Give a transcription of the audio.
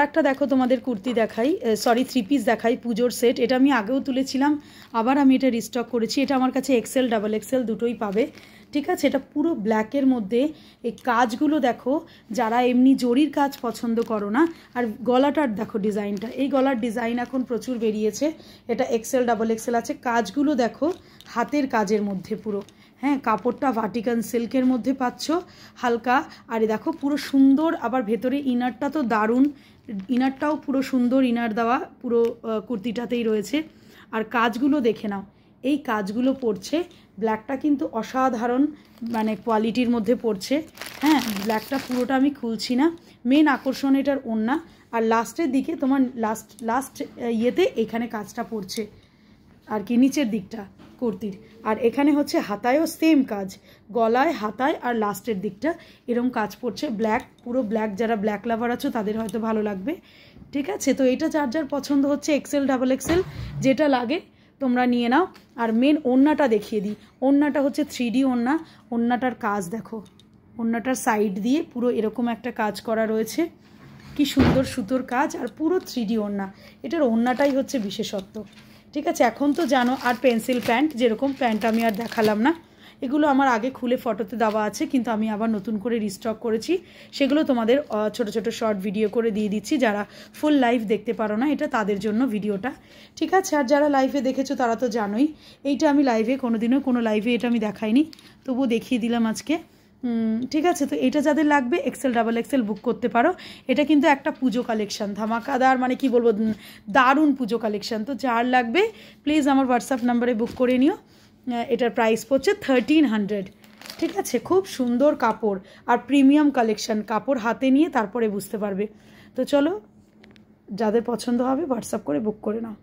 একটা দেখো তোমাদের কুর্তি দেখাই, সরি থ্রি পিস দেখাই, পুজোর সেট। এটা আমি আগেও তুলেছিলাম, আবার আমি এটা রিস্টক করেছি। এটা আমার কাছে এক্সেল ডাবল এক্সেল দুটোই পাবে, ঠিক আছে। এটা পুরো ব্ল্যাকের মধ্যে, এই কাজগুলো দেখো, যারা এমনি জরির কাজ পছন্দ করো না। আর গলাটার দেখো ডিজাইনটা, এই গলার ডিজাইন এখন প্রচুর বেরিয়েছে। এটা এক্সেল ডাবল এক্সেল আছে। কাজগুলো দেখো হাতের কাজের মধ্যে পুরো, হ্যাঁ, কাপড়টা ভার্টিকান সিল্কের মধ্যে পাচ্ছ হালকা। আর দেখো পুরো সুন্দর, আবার ভেতরে ইনারটা তো দারুণ, ইনারটাও পুরো সুন্দর ইনার দেওয়া পুরো কুর্তিটাতেই রয়েছে। আর কাজগুলো দেখে নাও, এই কাজগুলো পড়ছে, ব্ল্যাকটা কিন্তু অসাধারণ মানে কোয়ালিটির মধ্যে পড়ছে, হ্যাঁ। ব্ল্যাকটা পুরোটা আমি খুলছি না, মেন আকর্ষণ এটার ওড়না। আর লাস্টের দিকে তোমার লাস্ট ইয়েতে এখানে কাজটা পড়ছে আর কি, নিচের দিকটা কুর্তির। আর এখানে হচ্ছে হাতায়ও সেম কাজ, গলায়, হাতায় আর লাস্টের দিকটা এরকম কাজ পড়ছে। ব্ল্যাক, পুরো ব্ল্যাক, যারা ব্ল্যাক লাভার আছো তাদের হয়তো ভালো লাগবে, ঠিক আছে। তো এটা যার যার পছন্দ হচ্ছে, এক্সেল ডাবল এক্সেল যেটা লাগে তোমরা নিয়ে নাও। আর মেন ওড়নাটা দেখিয়ে দিই, ওড়নাটা হচ্ছে 3D ওড়না। ওড়নাটার কাজ দেখো, ওড়নাটার সাইড দিয়ে পুরো এরকম একটা কাজ করা রয়েছে, কি সুন্দর সুতোর কাজ, আর পুরো 3D ওড়না। এটার ওড়নাটাই হচ্ছে বিশেষত্ব, ঠিক আছে। এখন তো জানো। আর পেন্সিল প্যান্ট, যেরকম প্যান্ট আমি আর দেখালাম না, এগুলো আমার আগে খুলে ফটোতে দেওয়া আছে, কিন্তু আমি আবার নতুন করে রিস্টক করেছি। সেগুলো তোমাদের ছোট ছোট শর্ট ভিডিও করে দিয়ে দিচ্ছি, যারা ফুল লাইভ দেখতে পারো না, এটা তাদের জন্য ভিডিওটা, ঠিক আছে। আর যারা লাইভে দেখেছো তারা তো জানোই। এইটা আমি লাইভে কোনোদিনও কোনো লাইভে এটা আমি দেখাইনি, তবুও দেখিয়ে দিলাম আজকে, ঠিক আছে। তো এটা যাদের লাগবে এক্সেল ডাবল এক্সেল বুক করতে পারো। এটা কিন্তু একটা পুজো কালেকশান, ধামাকাদার, মানে কি বলবো, দারুণ পুজো কালেকশান। তো যার লাগবে প্লিজ আমার হোয়াটসঅ্যাপ নাম্বারে বুক করে নিও। এটার প্রাইস পড়ছে 1300, ঠিক আছে। খুব সুন্দর কাপড় আর প্রিমিয়াম কালেকশান, কাপড় হাতে নিয়ে তারপরে বুঝতে পারবে। তো চলো, যাদের পছন্দ হবে হোয়াটসঅ্যাপ করে বুক করে নাও।